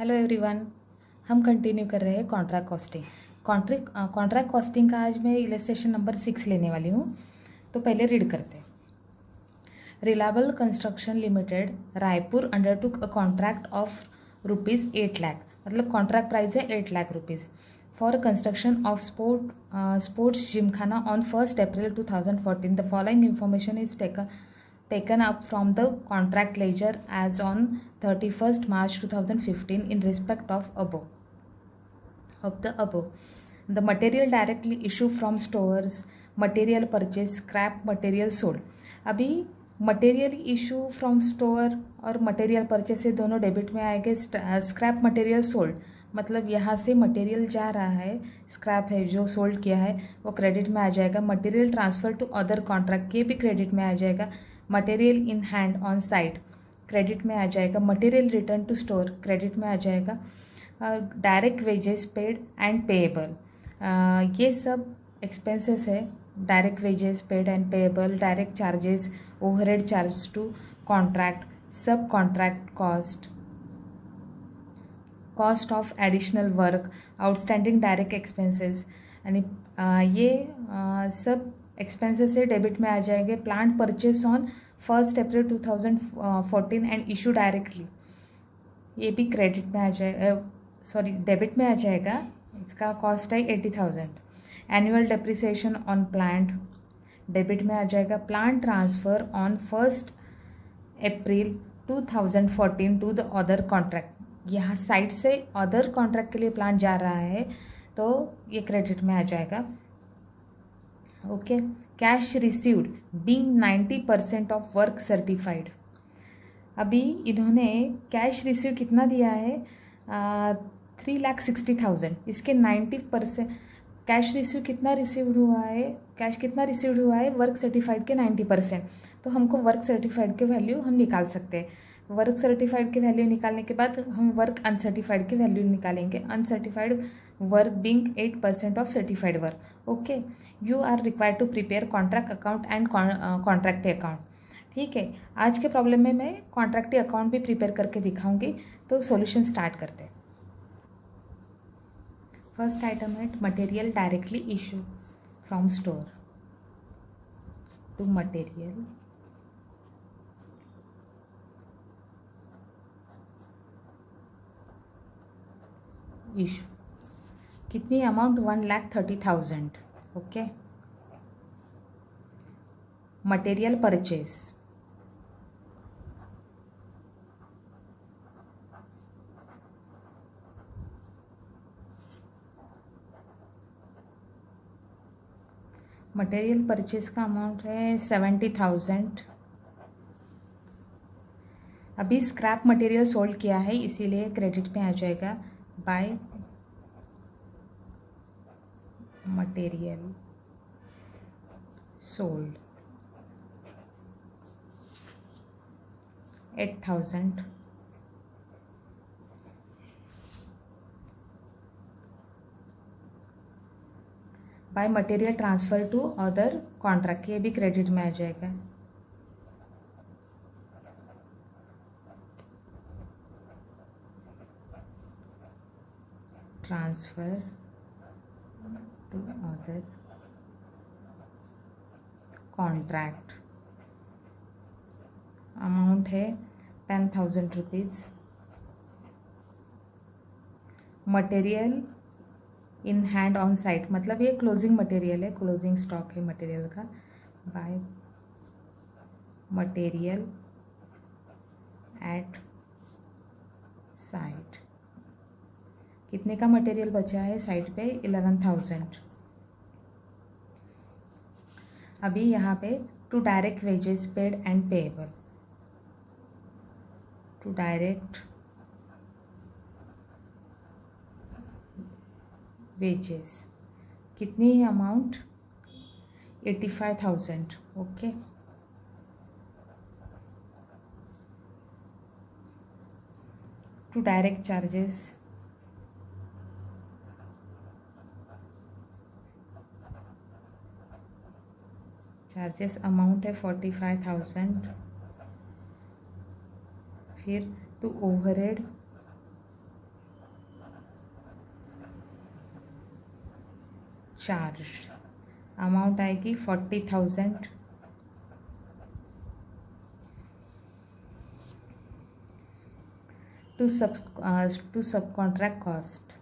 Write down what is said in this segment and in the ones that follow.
Hello everyone. हम continue कर रहे हैं कॉन्ट्रैक्ट कॉस्टिंग। कॉन्ट्रैक्ट कॉस्टिंग का आज मैं इलस्ट्रेशन नंबर 6 लेने वाली हूँ। तो पहले रीड करते हैं। Reliable construction limited Raipur undertook a contract of ₹8 lakh, मतलब कॉन्ट्रैक्ट प्राइस है ₹8 lakh for construction of sports Gymkhana on 1st April 2014. The following information is taken up from the contract ledger as on 31st March 2015 in respect of the above. The material directly issued from stores, material purchase, scrap material sold. अभी material issue from store और material purchase से दोनों debit में आएंगे। Scrap material sold, मतलब यहाँ से material जा रहा है, स्क्रैप है जो सोल्ड किया है वो क्रेडिट में आ जाएगा। Material transfer to other contract ये भी क्रेडिट में आ जाएगा। Material in hand on site credit में आ जाएगा। Material return to store credit में आ जाएगा। Direct wages paid and payable, ये सब एक्सपेंसेस है। Direct wages paid and payable, direct charges, overhead charge to contract, sub contract cost of additional work, outstanding direct expenses यानी ये सब expenses से डेबिट में आ जाएंगे। Plant purchase on 1st April 2014 and issue directly, ये भी क्रेडिट में आ जाएगा, सॉरी डेबिट में आ जाएगा। इसका कॉस्ट है 80,000। Annual depreciation on plant debit में आ जाएगा। Plant transfer on 1st April 2014 to the other contract, यहाँ साइट से अदर कॉन्ट्रैक्ट के लिए प्लांट जा रहा है तो ये क्रेडिट में आ जाएगा। Okay. Cash received being 90% of work certified, अभी इन्होंने कैश रिसीव कितना दिया है 3,60,000, इसके 90% कैश रिसीव कितना रिसीव्ड हुआ है, कैश कितना रिसीव्ड हुआ है वर्क सर्टिफाइड के 90%। तो हमको वर्क सर्टिफाइड के वैल्यू हम निकाल सकते हैं। वर्क सर्टिफाइड के वैल्यू निकालने के बाद हम वर्क अनसर्टिफाइड के वैल्यू निकालेंगे। Uncertified work being 8% of certified work. Okay. You are required to prepare contract account and contract account. ठीक है, आज के प्रॉब्लम में मैं कॉन्ट्रैक्ट अकाउंट भी प्रिपेयर करके दिखाऊंगी। तो सॉल्यूशन स्टार्ट करते हैं। फर्स्ट आइटम है material directly issue from store to material issue, कितनी amount 1,30,000। Okay. Material purchase material purchase का अमाउंट है 70,000। अभी स्क्रैप मटेरियल सोल्ड किया है इसीलिए क्रेडिट में आ जाएगा। By material sold 8,000। By material transfer to other contract, ये भी क्रेडिट में आ जाएगा। Transfer to other contract, amount है 10,000 rupees. Material in hand on site, मतलब ये क्लोजिंग मटेरियल है, क्लोजिंग स्टॉक है मटेरियल का। बाय मटेरियल एट साइट, कितने का मटेरियल बचा है साइट पे 11,000। अभी यहाँ पे to direct wages paid and payable, to direct wages कितनी है amount 85,000। Okay. To direct charges amount है 45,000। फिर टू ओवरहेड चार्ज अमाउंट आएगी 40,000 टू सब कॉन्ट्रैक्ट कॉस्ट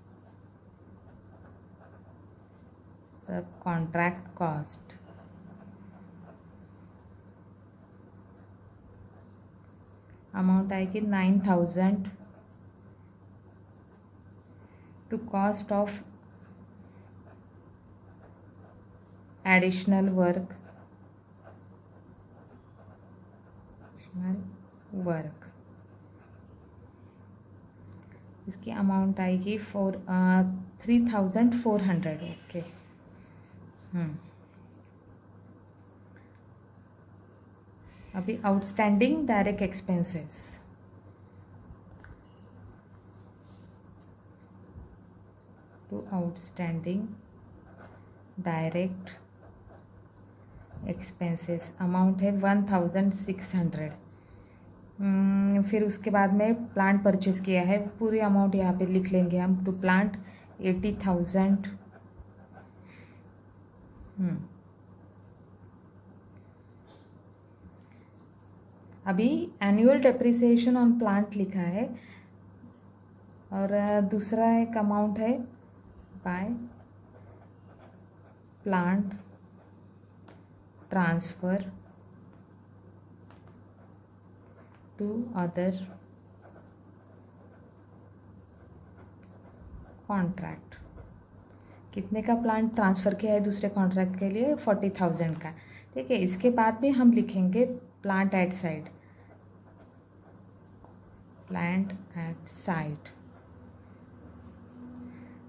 अमाउंट आएगी 9,000 to cost of additional work इसकी अमाउंट आएगी 3,400। ओके। अभी outstanding direct expenses to outstanding direct expenses amount है 1,600। फिर उसके बाद में प्लांट परचेज किया है, पूरी अमाउंट यहाँ पे लिख लेंगे हम। To plant 80,000। अभी एनुअल डेप्रिसिएशन ऑन प्लांट लिखा है, और दूसरा एक अमाउंट है by plant transfer to other contract. कितने का प्लांट ट्रांसफ़र किया है दूसरे कॉन्ट्रैक्ट के लिए? 40,000 का। ठीक है। इसके बाद भी हम लिखेंगे plant at site, plant at site.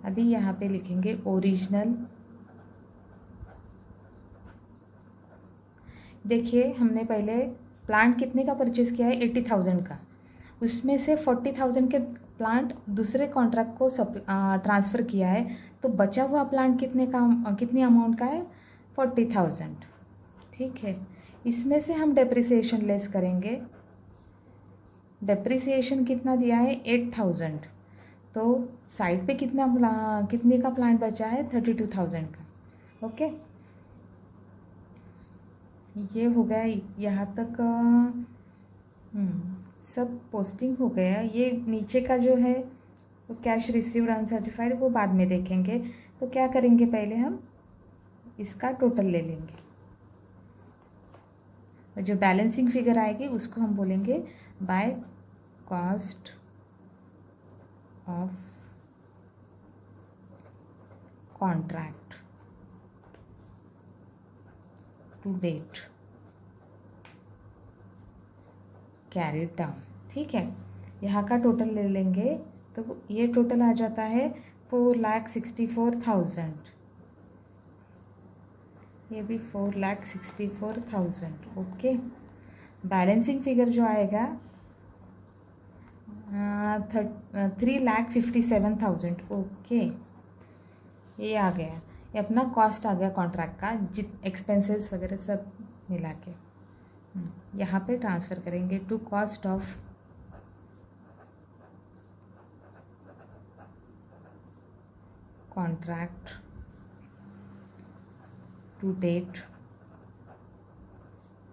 अभी यहाँ पे लिखेंगे ओरिजिनल। देखिए, हमने पहले प्लांट कितने का परचेज़ किया है? 80,000 का। उसमें से 40,000 के प्लांट दूसरे कॉन्ट्रैक्ट को ट्रांसफ़र किया है, तो बचा हुआ प्लांट कितनी अमाउंट का है? 40,000। ठीक है। इसमें से हम डेप्रिसिएशन लेस करेंगे। डेप्रिसिएशन कितना दिया है? 8,000। तो साइड पे कितने का प्लांट बचा है? 32,000 का। ओके। ये हो गया यहाँ तक। सब पोस्टिंग हो गया। ये नीचे का जो है तो कैश रिसीव्ड अनसर्टिफाइड, वो बाद में देखेंगे। तो क्या करेंगे, पहले हम इसका टोटल ले लेंगे, और जो बैलेंसिंग फिगर आएगी उसको हम बोलेंगे by cost of contract to date carried down. ठीक है। यहाँ का टोटल ले लेंगे तो ये टोटल आ जाता है 4,64,000। ये भी 4,64,000। ओके। बैलेंसिंग फिगर जो आएगा 3,57,000। ओके, ये आ गया। ये अपना कॉस्ट आ गया कॉन्ट्रैक्ट का, एक्सपेंसेस वगैरह सब मिला के यहाँ पे ट्रांसफ़र करेंगे to cost of contract to date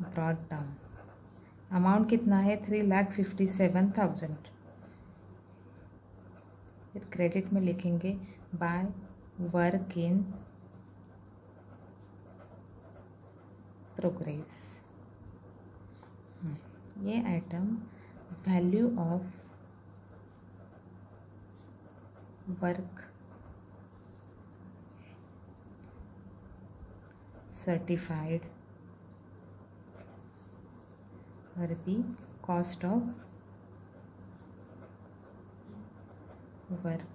brought down. Amount कितना है? 3,57,000। फिर क्रेडिट में लिखेंगे बाय वर्क इन प्रोग्रेस। ये item value of work certified और भी कॉस्ट ऑफ वर्क।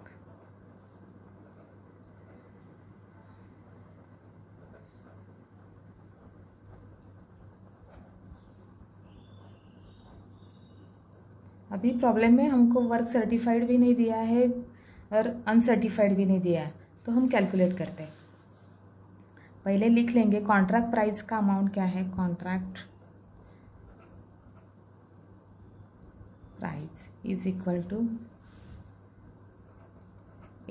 अभी प्रॉब्लम में हमको वर्क सर्टिफाइड भी नहीं दिया है और अनसर्टिफाइड भी नहीं दिया है, तो हम कैलकुलेट करते हैं। पहले लिख लेंगे कॉन्ट्रैक्ट प्राइस का अमाउंट क्या है। Contract price is equal to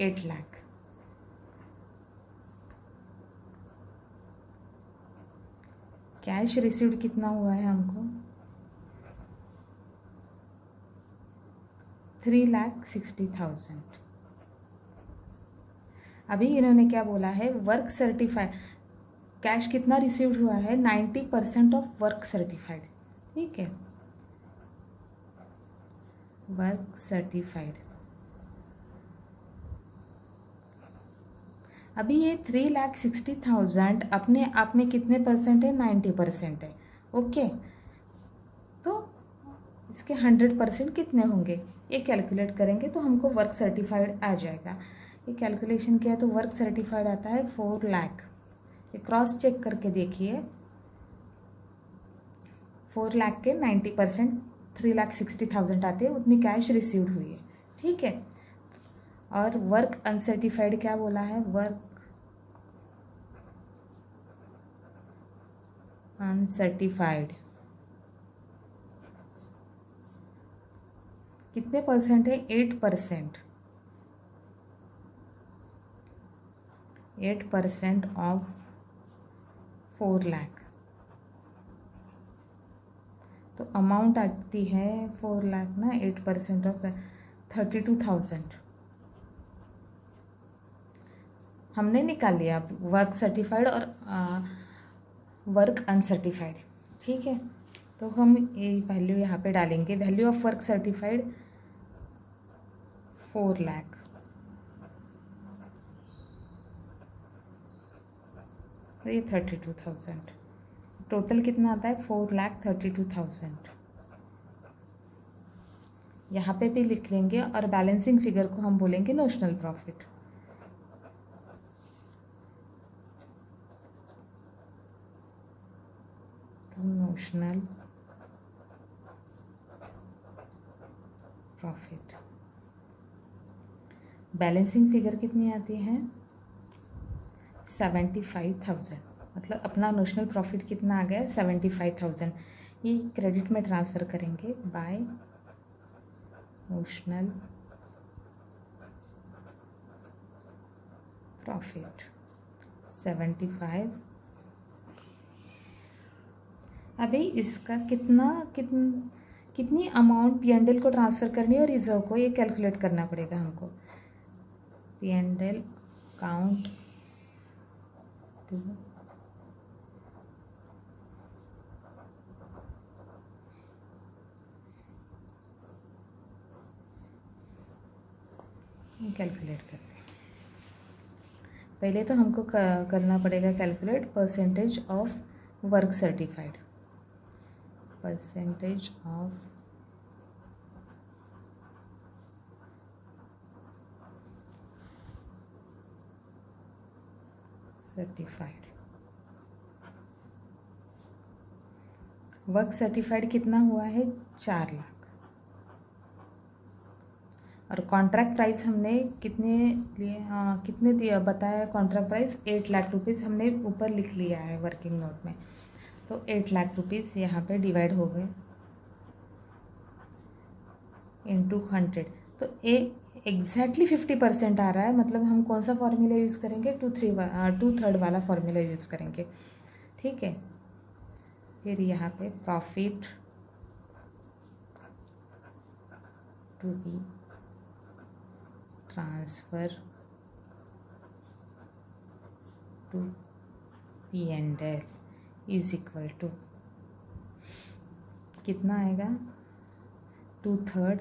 8 lakh. Cash received कितना हुआ है हमको 3,60,000। अभी इन्होंने क्या बोला है, वर्क सर्टिफाइड कैश कितना रिसीव्ड हुआ है 90% ऑफ वर्क सर्टिफाइड। ठीक है, वर्क सर्टिफाइड। अभी ये 3,60,000 अपने आप में कितने परसेंट है, 90% है। ओके, तो इसके 100% कितने होंगे ये कैलकुलेट करेंगे तो हमको वर्क सर्टिफाइड आ जाएगा। ये कैलकुलेशन किया तो वर्क सर्टिफाइड आता है 4 लाख। ये क्रॉस चेक करके देखिए, 4 लाख के 90% 3,60,000 आते हैं, उतनी कैश रिसीव्ड हुई है। ठीक है, और वर्क अनसर्टिफाइड क्या बोला है, वर्क अनसर्टिफाइड कितने परसेंट है, 8%। 8% ऑफ 4 लाख, तो अमाउंट आती है 4 लाख ना, 8% ऑफ 32,000 हमने निकाल लिया वर्क सर्टिफाइड और वर्क अनसर्टिफाइड। ठीक है, तो हम ये वैल्यू यहाँ पे डालेंगे, value of work certified 4 lakh, और ये 32,000, टोटल कितना आता है 4,32,000। यहाँ पे भी लिख लेंगे और बैलेंसिंग फिगर को हम बोलेंगे notional profit. Notional profit, balancing figure कितनी आती है 75,000, मतलब अपना नोशनल प्रॉफिट कितना आ गया 75,000। ये क्रेडिट में ट्रांसफ़र करेंगे बाय नोशनल प्रॉफिट 75। अभी इसका कितनी अमाउंट पी&एल को ट्रांसफ़र करनी है और रिजर्व को, ये कैलकुलेट करना पड़ेगा हमको। पी&एल अकाउंट टू कैलकुलेट करते हैं। पहले तो हमको करना पड़ेगा calculate percentage of work certified, percentage of certified. Work certified कितना हुआ है 4 लाख, और कॉन्ट्रैक्ट प्राइस हमने कितने लिए, कितने दिया बताया, कॉन्ट्रैक्ट प्राइस 8 लाख रुपीज़ हमने ऊपर लिख लिया है वर्किंग नोट में। तो 8 लाख रुपीज़ यहाँ पे डिवाइड हो गए इंटू 100, तो एग्जैक्टली 50% आ रहा है। मतलब हम कौन सा फॉर्मूला यूज़ करेंगे, 2/3 वाला फॉर्मूला यूज़ करेंगे। ठीक है, फिर यहाँ पे profit to be transfer to P and L is equal to कितना आएगा 2/3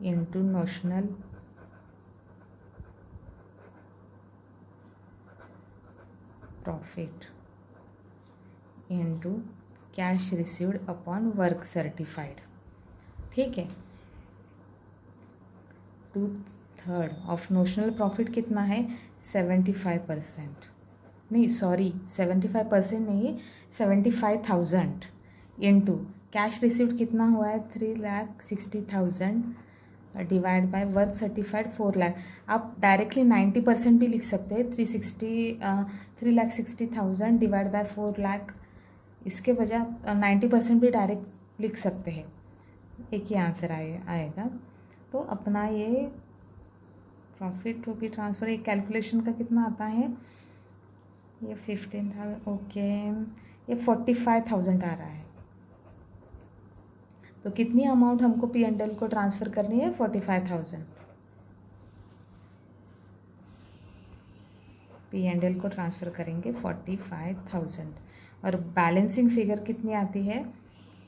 into notional profit into cash received upon work certified. ठीक है, 2/3 ऑफ नोशनल प्रॉफिट कितना है 75%, नहीं सॉरी 75% नहीं, 75,000 इंटू कैश रिसीव्ड कितना हुआ है 3,60,000 divide by work certified 4 lakh. आप डायरेक्टली 90% भी लिख सकते हैं, 3,60,000 डिवाइड बाय 4 लाख, इसके बजाय 90% भी डायरेक्ट लिख सकते हैं, एक ही आंसर आएगा। तो अपना ये प्रॉफिट टू बी ट्रांसफ़र, एक कैलकुलेशन का कितना आता है ये 15,000। ओके, ये 45,000 आ रहा है। तो कितनी अमाउंट हमको P&L को ट्रांसफ़र करनी है? 45,000। P&L को ट्रांसफ़र करेंगे 45,000 और बैलेंसिंग फिगर कितनी आती है?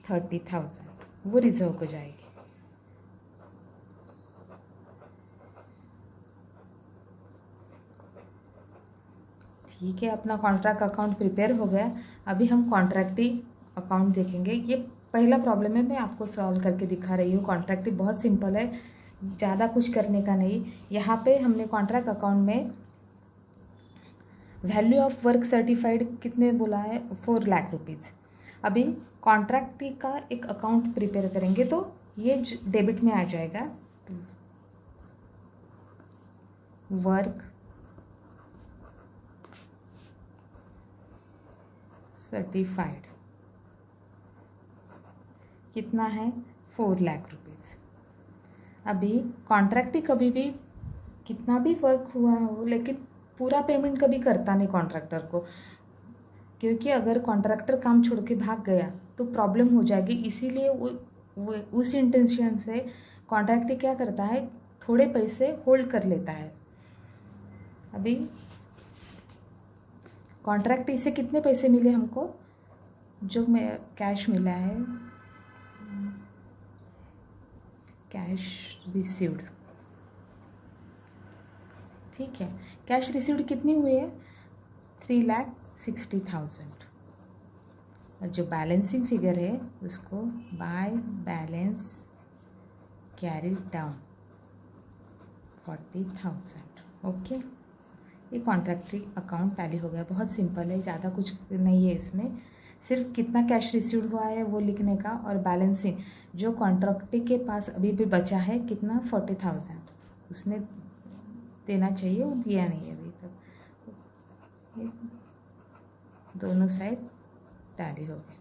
30,000, वो रिजर्व हो जाएगी। ठीक है, अपना कॉन्ट्रैक्ट अकाउंट प्रिपेयर हो गया। अभी हम कॉन्ट्रैक्टी अकाउंट देखेंगे। ये पहला प्रॉब्लम है, मैं आपको सॉल्व करके दिखा रही हूँ। कॉन्ट्रैक्टी बहुत सिंपल है, ज़्यादा कुछ करने का नहीं। यहाँ पे हमने कॉन्ट्रैक्ट अकाउंट में वैल्यू ऑफ वर्क सर्टिफाइड कितने बोला है? 4 लाख रुपीज़। अभी कॉन्ट्रैक्टी का एक अकाउंट प्रिपेयर करेंगे तो ये डेबिट में आ जाएगा। वर्क सर्टिफाइड कितना है? 4 लाख रुपीज़। अभी कॉन्ट्रैक्टी कभी भी कितना भी वर्क हुआ हो, लेकिन पूरा पेमेंट कभी करता नहीं कॉन्ट्रैक्टर को, क्योंकि अगर कॉन्ट्रैक्टर काम छोड़ के भाग गया तो प्रॉब्लम हो जाएगी। इसीलिए वो उस इंटेंशन से कॉन्ट्रैक्टर क्या करता है, थोड़े पैसे होल्ड कर लेता है। अभी कॉन्ट्रैक्ट से कितने पैसे मिले हमको? जो मैं कैश मिला है, कैश रिसीव्ड। ठीक है, कैश रिसीव्ड कितनी हुई है? 3,60,000। और जो बैलेंसिंग फिगर है उसको by balance carry down 40,000। Okay, ये कॉन्ट्रैक्टरी अकाउंट टैली हो गया। बहुत सिंपल है, ज़्यादा कुछ नहीं है इसमें, सिर्फ कितना कैश रिसीव्ड हुआ है वो लिखने का, और बैलेंसिंग जो कॉन्ट्रैक्टी के पास अभी भी बचा है कितना? 40,000 उसने देना चाहिए, वो दिया नहीं अभी तक। दोनों साइड टैली हो गए।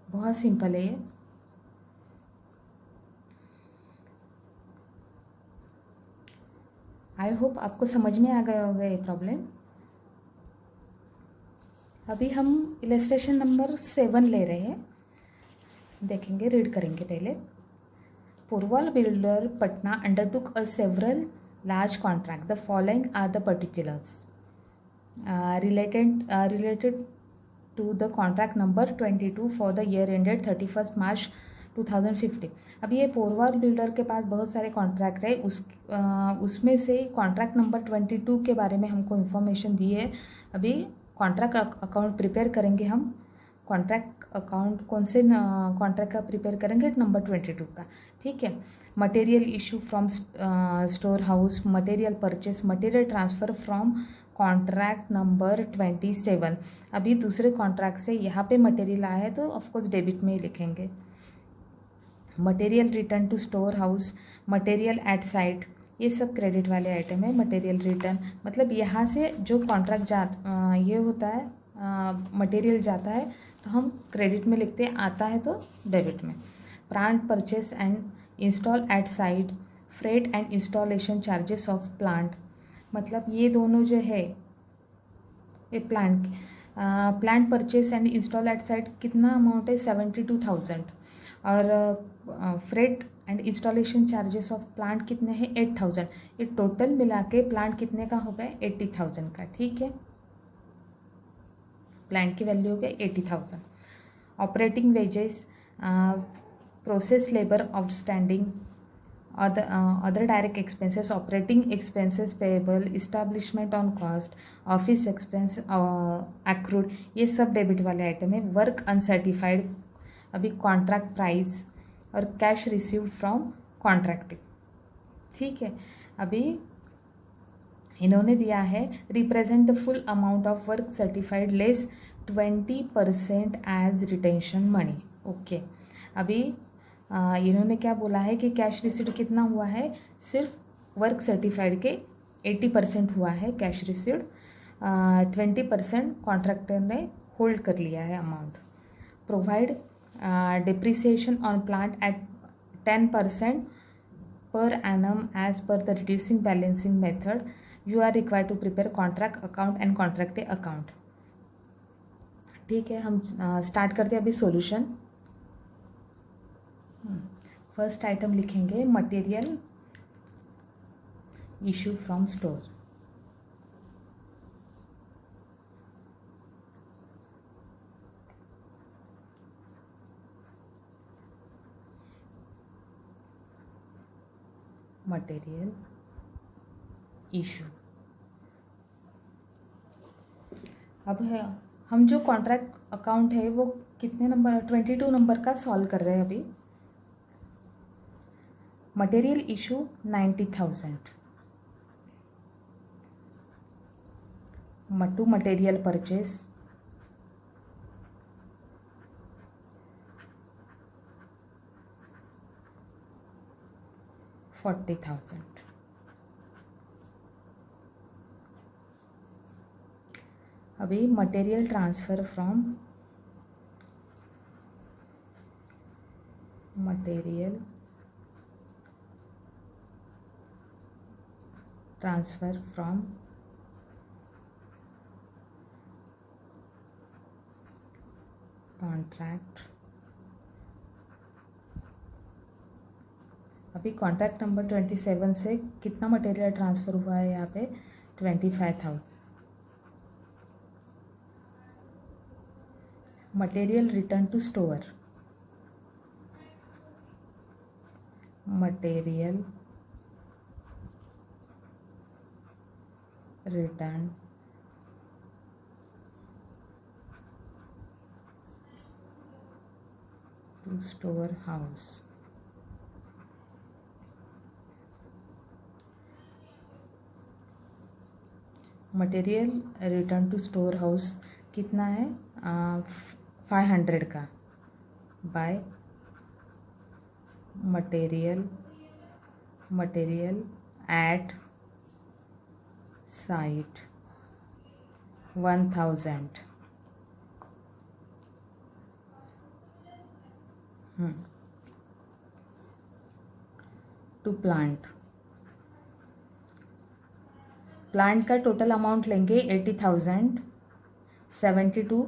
बहुत सिंपल है ये। आई होप आपको समझ में आ गया होगा ये प्रॉब्लम। अभी हम इलस्ट्रेशन नंबर 7 ले रहे हैं, देखेंगे, रीड करेंगे पहले। Purval Builder Patna undertook a several large contract. The following are the particulars related to the contract number 22 for the year ended 31st March 2015. अभी ये पोरवाल बिल्डर के पास बहुत सारे कॉन्ट्रैक्ट है, उसमें से कॉन्ट्रैक्ट नंबर 22 के बारे में हमको इन्फॉर्मेशन दी है। अभी कॉन्ट्रैक्ट अकाउंट प्रिपेयर करेंगे हम। कॉन्ट्रैक्ट अकाउंट कौन से कॉन्ट्रैक्ट का प्रिपेयर करेंगे? नंबर 22 का। ठीक है, material issue from store house, material purchase, material transfer from contract number 27। अभी दूसरे कॉन्ट्रैक्ट से यहाँ पे मटेरियल आया है तो ऑफकोर्स डेबिट में ही लिखेंगे। Material return to store house, material at site, ये सब क्रेडिट वाले आइटम है। मटेरियल रिटर्न मतलब यहाँ से जो कॉन्ट्रैक्ट ये होता है, मटेरियल जाता है तो हम क्रेडिट में लिखते हैं, आता है तो डेबिट में। Plant purchase and install at site, freight and installation charges of plant, मतलब ये दोनों जो है ये plant purchase and install at site कितना अमाउंट है? 72,000। और freight and installation charges of plant कितने हैं? 8,000। ये टोटल मिला के प्लांट कितने का हो गया? 80,000 का। ठीक है, प्लांट की वैल्यू हो गया 80,000। Operating wages, process labour outstanding, other direct expenses, operating expenses payable, establishment on cost, office expense accrued, ये सब डेबिट वाले आइटम है। वर्क अनसर्टिफाइड, अभी कॉन्ट्रैक्ट प्राइस और कैश रिसीव्ड फ्रॉम कॉन्ट्रैक्टिंग। ठीक है, अभी इन्होंने दिया है represent the full amount of work certified less 20% as retention money. Okay, अभी इन्होंने क्या बोला है कि कैश रिसीव्ड कितना हुआ है? सिर्फ वर्क सर्टिफाइड के 80% हुआ है कैश रिसीव्ड, 20% कॉन्ट्रैक्टर ने होल्ड कर लिया है amount. Provide depreciation on plant at 10% per annum as per the reducing balancing method. You are required to prepare contract account and contract account. ठीक है, हम स्टार्ट करते हैं अभी सॉल्यूशन। फर्स्ट आइटम लिखेंगे material issue from store. Material issue. अब है हम जो कॉन्ट्रैक्ट अकाउंट है वो कितने नंबर 22 नंबर का सॉल्व कर रहे हैं अभी। Material issue 90,000। To material purchase 40,000। अभी material transfer from material transfer from contract. अभी कॉन्ट्रैक्ट नंबर 27 से कितना मटेरियल ट्रांसफ़र हुआ है यहाँ पे 25,000। Material return to store. Material return to store house. Material return to store house कितना है 500 का by material at site 1,000। To plant का टोटल अमाउंट लेंगे 80,000। 72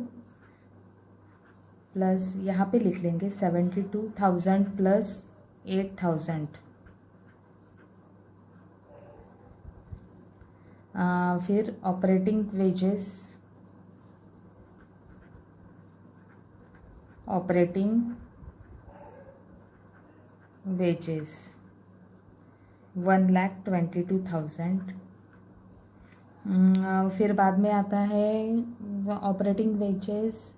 प्लस यहाँ पे लिख लेंगे 72,000 प्लस 8,000। फिर ऑपरेटिंग वेजेस 1,22,000। फिर बाद में आता है ऑपरेटिंग वेजेस,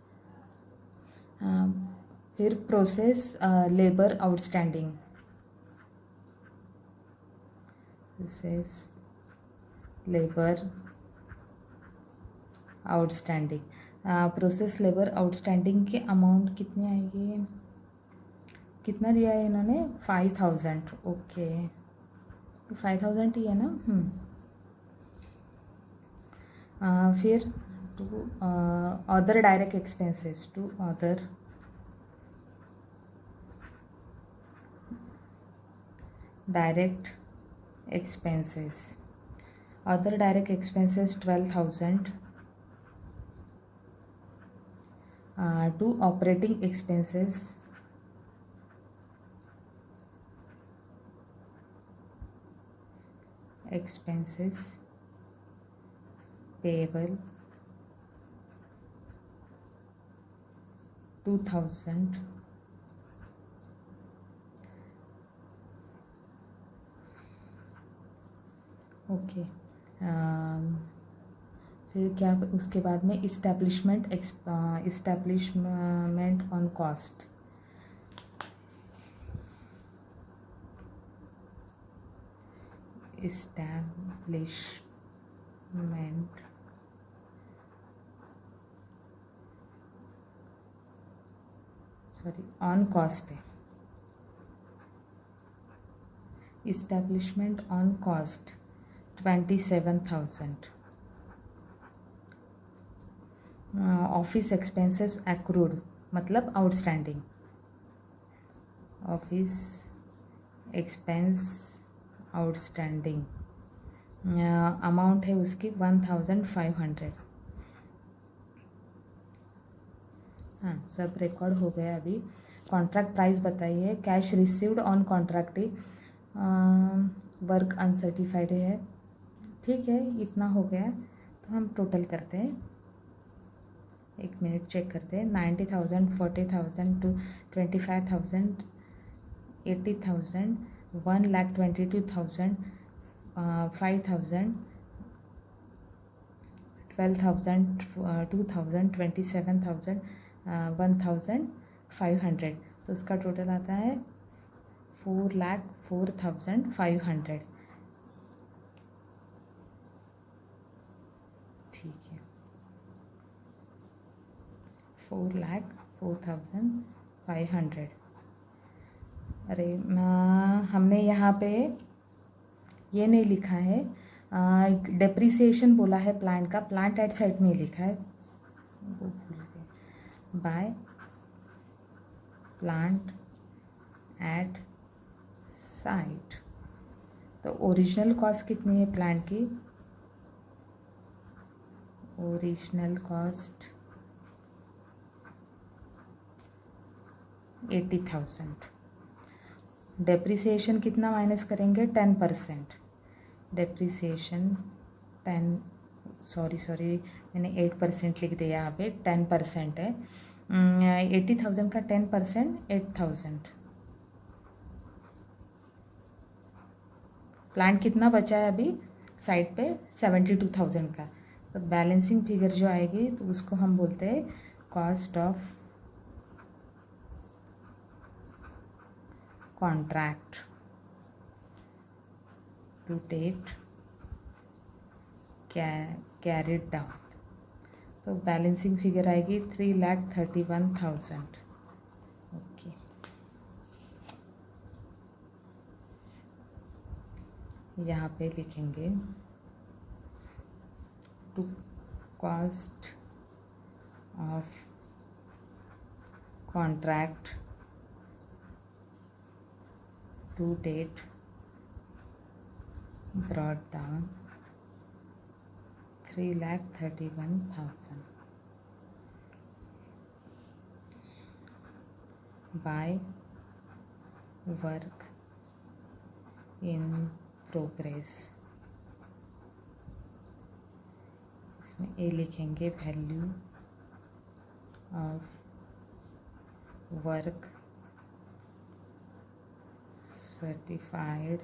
फिर process labour outstanding. Process labour outstanding के अमाउंट कितने आएंगे, कितना दिया है इन्होंने 5,000। ओके 5,000 ही है ना। फिर to other direct expenses other direct expenses 12,000 to operating expenses payable 2,000 okay. फिर क्या उसके बाद में establishment on cost on cost है। Establishment on cost 27,000। Office expenses accrued मतलब outstanding. Office expense outstanding amount है उसकी 1,500। हाँ, सब रिकॉर्ड हो गया अभी। कॉन्ट्रैक्ट प्राइस बताइए, cash received on contractive, work uncertified है, ठीक है, इतना हो गया। तो हम टोटल करते हैं, 1 मिनट चेक करते हैं। 90,000, 40,000 to 25,000, 80,000, 1,22,000, 5,000, 12,000, 2,000, 27,000, 1,500। तो उसका टोटल आता है 4,04,500। ठीक है, 4,04,500। अरे हमने यहाँ पे ये नहीं लिखा है, डेप्रिसिएशन बोला है प्लांट का, प्लांट एट साइट में लिखा है, वो भूल गए। बाय प्लांट एट साइट, तो ओरिजिनल कॉस्ट कितनी है प्लांट की? Original cost 80,000। डेप्रिसिएशन कितना माइनस करेंगे? 10%। डेप्रिसिएशन 10, सॉरी मैंने 8% लिख दिया, यहाँ पे 10% है। 80,000 का 10% 8,000। प्लांट कितना बचा है अभी साइड पे? 72,000 का। तो बैलेंसिंग फिगर जो आएगी तो उसको हम बोलते हैं cost of contract to date carried down. तो बैलेंसिंग फिगर आएगी 3,31,000। ओके, यहाँ पे लिखेंगे to cost of contract to date brought down 3,31,000 by work in progress. इसमें ए लिखेंगे वैल्यू ऑफ वर्क सर्टिफाइड,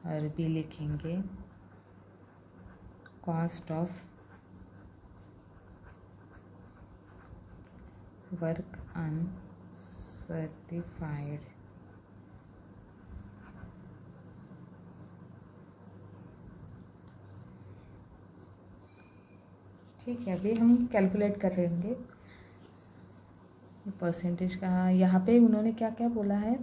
और बी लिखेंगे कॉस्ट ऑफ वर्क अनसर्टिफाइड। ठीक है, अभी हम कैलकुलेट कर रहे होंगे परसेंटेज का। यहाँ पे उन्होंने क्या क्या बोला है,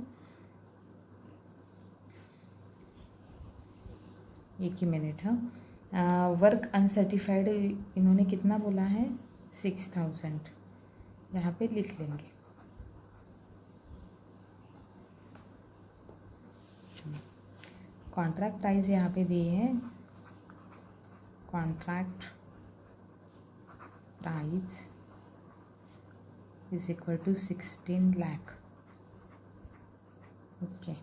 एक ही मिनट। हाँ, वर्क अनसर्टिफाइड इन्होंने कितना बोला है? 6,000। यहाँ पे लिख लेंगे। कॉन्ट्रैक्ट प्राइस यहाँ पे दिए हैं, contract price is equal to 16 lakh. Okay,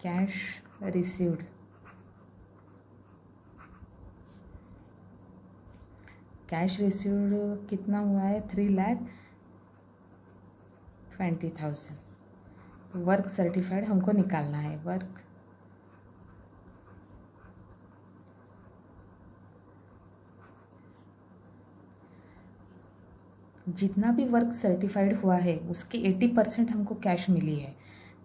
cash received, cash received कितना हुआ है? 3,20,000। तो वर्क सर्टिफाइड हमको निकालना है। वर्क जितना भी वर्क सर्टिफाइड हुआ है उसके 80% हमको कैश मिली है।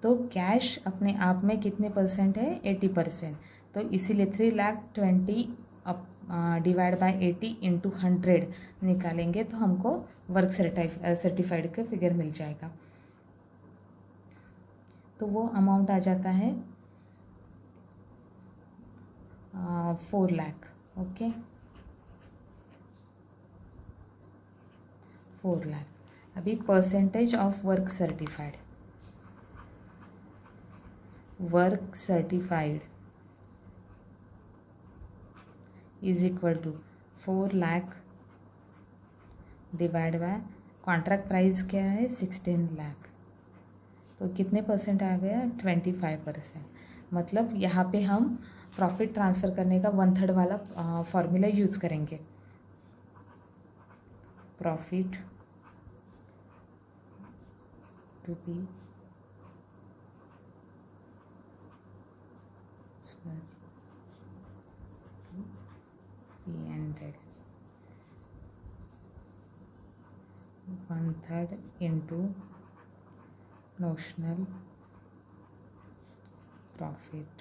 तो कैश अपने आप में कितने परसेंट है? 80%। तो इसीलिए 3,20,000 डिवाइड बाय 80 इंटू 100 निकालेंगे तो हमको वर्क सर्टिफाइड का फिगर मिल जाएगा। तो वो अमाउंट आ जाता है 4 लाख। ओके, 4 लाख। अभी percentage of work certified, work certified is equal to 4 lakh divide by contract price क्या है 16 लाख, तो कितने परसेंट आ गया 25%। मतलब यहाँ पे हम प्रॉफिट ट्रांसफ़र करने का 1/3 वाला फॉर्मूला यूज़ करेंगे। Profit to be P&L 1/3 into notional profit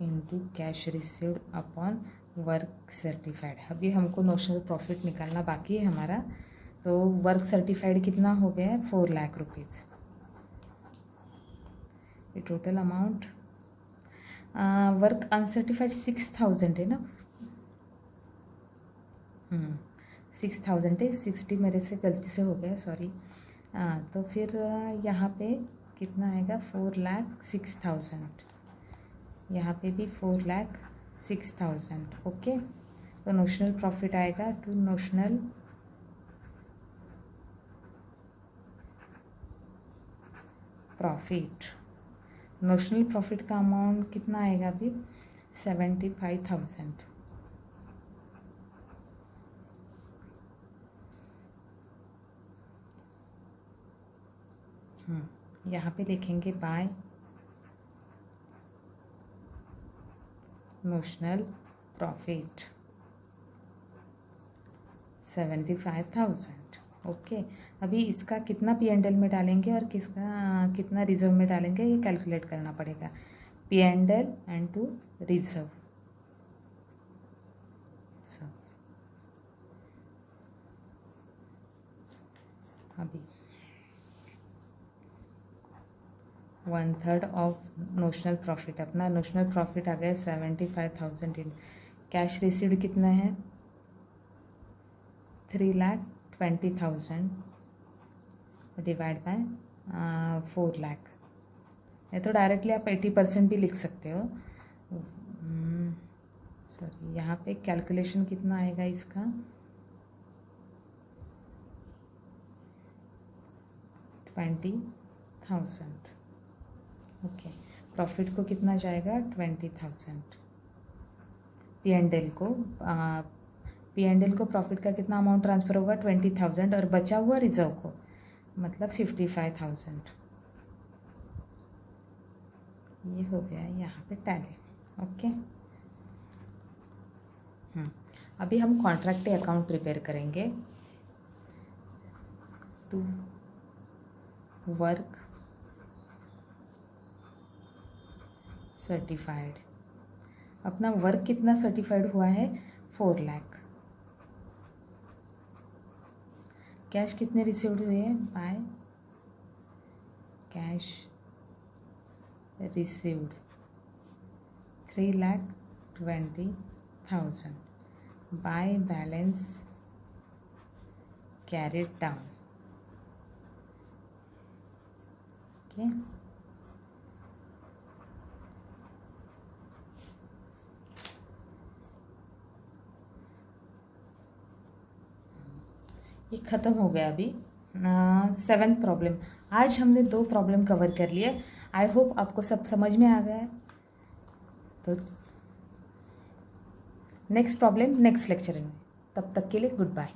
into cash received upon work certified. अभी हमको नोशनल प्रॉफिट निकालना बाकी है हमारा, तो वर्क सर्टिफाइड कितना हो गया है 4 लाख रुपीज़। ये टोटल अमाउंट वर्क अनसर्टिफाइड 6000 है ना, 6000 है, 60 मेरे से गलती से हो गया, सॉरी। तो फिर यहाँ पे कितना आएगा 4,06,000, यहाँ पे भी 4,06,000। ओके, तो नोशनल प्रॉफिट आएगा to notional profit. Notional profit का अमाउंट कितना आएगा अभी 75,000। यहाँ पे लिखेंगे बाय नोशनल प्रॉफिट 75,000। ओके, अभी इसका कितना P&L में डालेंगे और किसका कितना रिजर्व में डालेंगे ये कैलकुलेट करना पड़ेगा। P&L एंड टू रिजर्व, अभी 1/3 ऑफ नोशनल प्रॉफिट, अपना नोशनल प्रॉफिट आ गया 75,000 इन कैश रिसीव्ड कितना है 3,20,000 डिवाइड बाय 4 लाख। नहीं तो डायरेक्टली आप 80% भी लिख सकते हो। सॉरी, यहाँ पे कैलकुलेशन कितना आएगा इसका 20,000। ओके, प्रॉफिट को कितना जाएगा 20,000। P&L को प्रॉफिट का कितना अमाउंट ट्रांसफ़र होगा 20,000 और बचा हुआ रिजर्व को मतलब 55,000। ये हो गया यहाँ पे टैली। ओके, अभी हम कॉन्ट्रैक्ट अकाउंट प्रिपेयर करेंगे टू वर्क सर्टिफाइड। अपना वर्क कितना सर्टिफाइड हुआ है 4 लाख। कैश कितने रिसीव्ड हुए हैं by cash received 3,20,000 by balance carried down. Okay, ये ख़त्म हो गया अभी 7th प्रॉब्लम। आज हमने 2 प्रॉब्लम कवर कर लिए। आई होप आपको सब समझ में आ गया है। तो नेक्स्ट प्रॉब्लम नेक्स्ट लेक्चर में, तब तक के लिए गुड बाय।